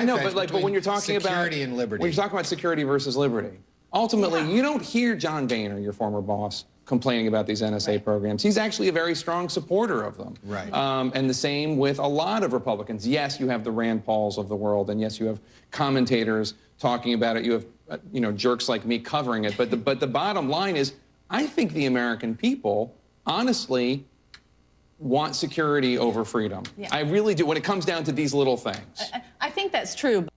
know, but when you're talking about security and liberty, when you're talking about security versus liberty, ultimately, you don't hear John Boehner, your former boss, complaining about these NSA programs. He's actually a very strong supporter of them. Right. And the same with a lot of Republicans. Yes, you have the Rand Pauls of the world, and yes, you have commentators talking about it. You have, jerks like me covering it. But the bottom line is, I think the American people, honestly, want security over freedom. Yeah. I really do, when it comes down to these little things. I think that's true.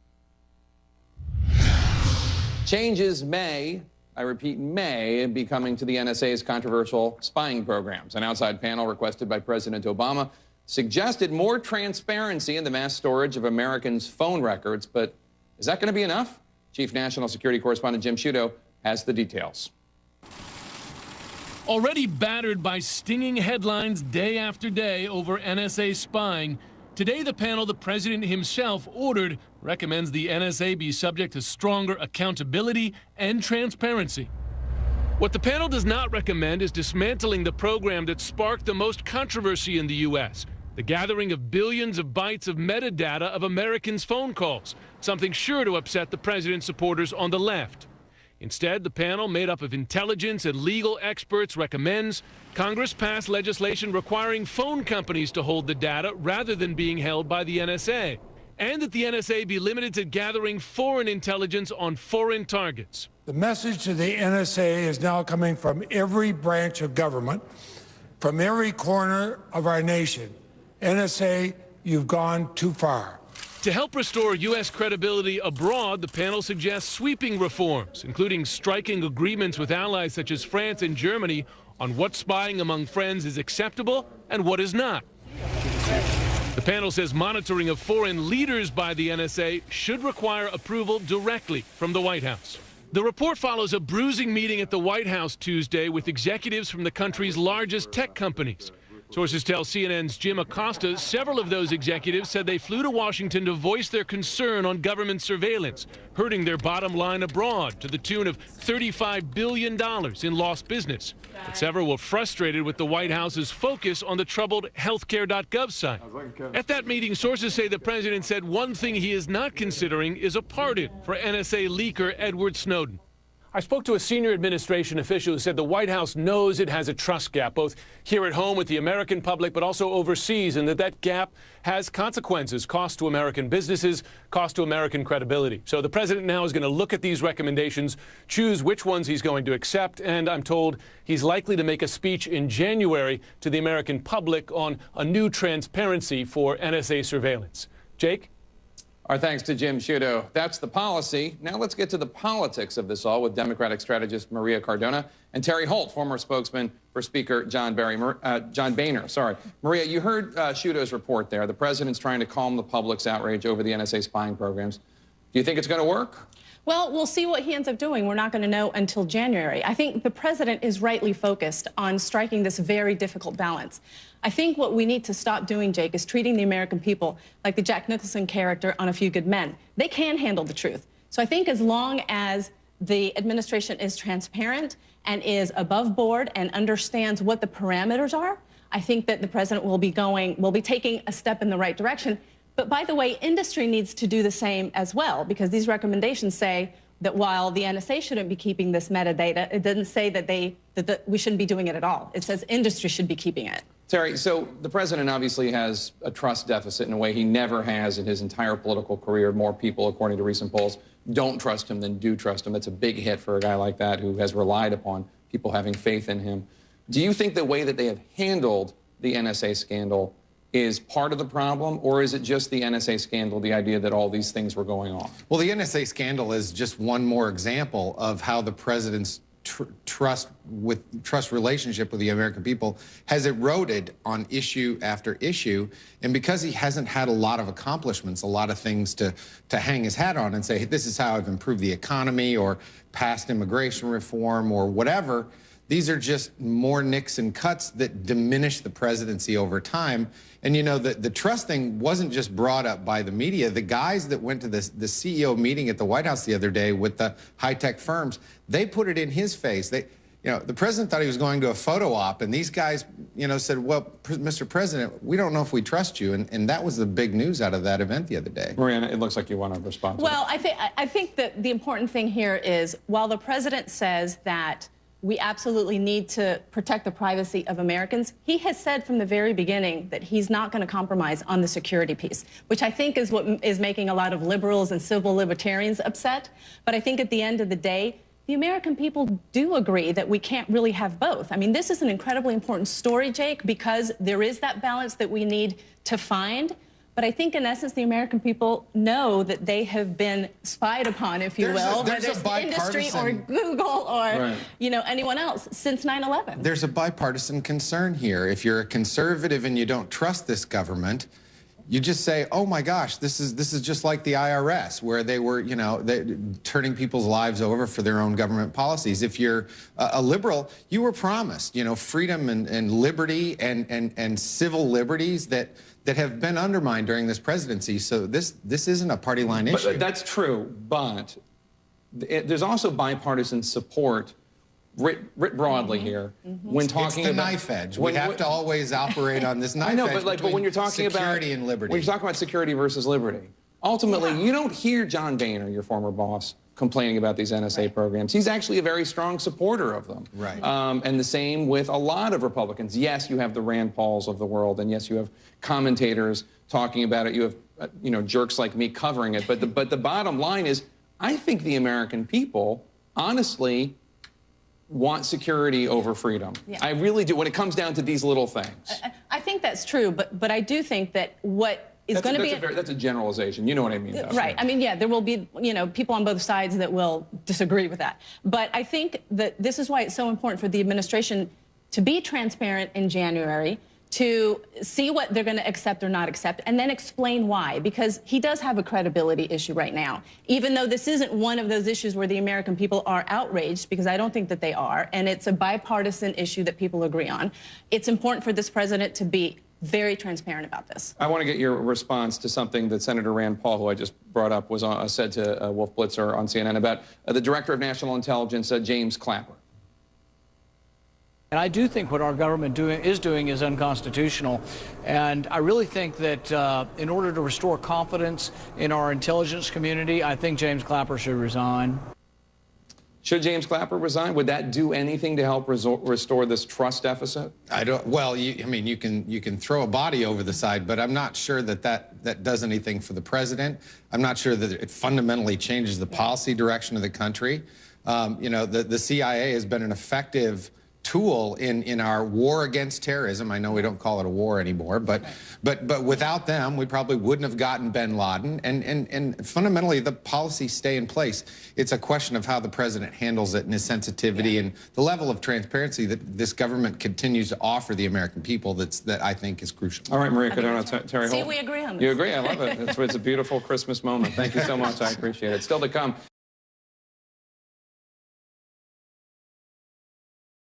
Changes may, I repeat, may be coming to the NSA's controversial spying programs. An outside panel requested by President Obama suggested more transparency in the mass storage of Americans' phone records. But is that going to be enough? Chief National Security Correspondent Jim Sciutto has the details. Already battered by stinging headlines day after day over NSA spying, today the panel the president himself ordered recommends the NSA be subject to stronger accountability and transparency. What the panel does not recommend is dismantling the program that sparked the most controversy in the U.S., the gathering of billions of bytes of metadata of Americans' phone calls, something sure to upset the president's supporters on the left. Instead, the panel, made up of intelligence and legal experts, recommends Congress pass legislation requiring phone companies to hold the data rather than being held by the NSA, and that the NSA be limited to gathering foreign intelligence on foreign targets. The message to the NSA is now coming from every branch of government, from every corner of our nation. NSA, you've gone too far. To help restore U.S. credibility abroad, the panel suggests sweeping reforms, including striking agreements with allies such as France and Germany on what spying among friends is acceptable and what is not. The panel says monitoring of foreign leaders by the NSA should require approval directly from the White House. The report follows a bruising meeting at the White House Tuesday with executives from the country's largest tech companies. Sources tell CNN's Jim Acosta several of those executives said they flew to Washington to voice their concern on government surveillance, hurting their bottom line abroad to the tune of $35 billion in lost business. But several were frustrated with the White House's focus on the troubled healthcare.gov site. At that meeting, sources say the president said one thing he is not considering is a pardon for NSA leaker Edward Snowden. I spoke to a senior administration official who said the White House knows it has a trust gap, both here at home with the American public, but also overseas, and that gap has consequences, cost to American businesses, cost to American credibility. So the president now is going to look at these recommendations, choose which ones he's going to accept, and I'm told he's likely to make a speech in January to the American public on a new transparency for NSA surveillance. Jake? Our thanks to Jim Sciutto. That's the policy. Now let's get to the politics of this all with Democratic strategist Maria Cardona and Terry Holt, former spokesman for Speaker John Boehner. Maria, you heard Sciutto's report there. The president's trying to calm the public's outrage over the NSA spying programs. Do you think it's going to work? Well, we'll see what he ends up doing. We're not going to know until January. I think the president is rightly focused on striking this very difficult balance. I think what we need to stop doing, Jake, is treating the American people like the Jack Nicholson character on A Few Good Men. They can handle the truth. So I think as long as the administration is transparent and is above board and understands what the parameters are, I think that the president will be taking a step in the right direction. But by the way, industry needs to do the same as well, because these recommendations say that while the NSA shouldn't be keeping this metadata, it doesn't say that we shouldn't be doing it at all. It says industry should be keeping it. Terry, so the president obviously has a trust deficit in a way he never has in his entire political career. More people, according to recent polls, don't trust him than do trust him. That's a big hit for a guy like that who has relied upon people having faith in him. Do you think the way that they have handled the NSA scandal is part of the problem, or is it just the NSA scandal, the idea that all these things were going on? Well, the NSA scandal is just one more example of how the president's trust relationship with the American people has eroded on issue after issue. And because he hasn't had a lot of accomplishments, a lot of things to hang his hat on and say, hey, this is how I've improved the economy or passed immigration reform or whatever, these are just more nicks and cuts that diminish the presidency over time. And, you know, the trust thing wasn't just brought up by the media. The guys that went to the CEO meeting at the White House the other day with the high-tech firms, they put it in his face. You know, the president thought he was going to a photo op, and these guys, you know, said, well, Mr. President, we don't know if we trust you. And that was the big news out of that event the other day. Mariana, it looks like you want to respond to Well, I think that the important thing here is, while the president says that we absolutely need to protect the privacy of Americans, he has said from the very beginning that he's not going to compromise on the security piece, which I think is what is making a lot of liberals and civil libertarians upset. But I think at the end of the day, the American people do agree that we can't really have both. I mean, this is an incredibly important story, Jake, because there is that balance that we need to find. But I think, in essence, the American people know that they have been spied upon, if you will, whether it's the industry or Google or, you know, anyone else, since 9/11. There's a bipartisan concern here. If you're a conservative and you don't trust this government, you just say, oh my gosh, this is just like the IRS, where they were, you know, turning people's lives over for their own government policies. If you're a liberal, you were promised, you know, freedom and liberty and civil liberties that have been undermined during this presidency. So this isn't a party line issue. But that's true, but there's also bipartisan support writ broadly here when talking it's the about knife edge. We have to always operate on this knife edge. I know, but when you're talking about security and liberty, when you're talking about security versus liberty, ultimately you don't hear John Boehner, your former boss, complaining about these NSA programs. He's actually a very strong supporter of them. Right. And the same with a lot of Republicans. Yes, you have the Rand Pauls of the world, and yes, you have commentators talking about it. You have, you know, jerks like me covering it. But the bottom line is, I think the American people, honestly, want security over freedom. Yeah. I really do, when it comes down to these little things. I think that's true, but I do think that what is going to be... That's a generalization. You know what I mean, though. Right. I mean, yeah, there will be, you know, people on both sides that will disagree with that. But I think that this is why it's so important for the administration to be transparent in January, to see what they're going to accept or not accept, and then explain why. Because he does have a credibility issue right now, even though this isn't one of those issues where the American people are outraged, because I don't think that they are, and it's a bipartisan issue that people agree on. It's important for this president to be very transparent about this. I want to get your response to something that Senator Rand Paul, who I just brought up, was said to Wolf Blitzer on CNN about the Director of National Intelligence, James Clapper. And I do think what our government is doing is unconstitutional. And I really think that in order to restore confidence in our intelligence community, I think James Clapper should resign. Should James Clapper resign? Would that do anything to help restore this trust deficit? I don't. Well, I mean, you can throw a body over the side, but I'm not sure that does anything for the president. I'm not sure that it fundamentally changes the policy direction of the country. You know, the CIA has been an effective tool in our war against terrorism. I know we don't call it a war anymore, but without them, we probably wouldn't have gotten bin Laden. And fundamentally, the policies stay in place. It's a question of how the president handles it and his sensitivity and the level of transparency that this government continues to offer the American people that I think is crucial. All right, Maria Cardona, Terry Holt. See, we agree on this. You agree? I love it. It's a beautiful Christmas moment. Thank you so much. I appreciate it. Still to come,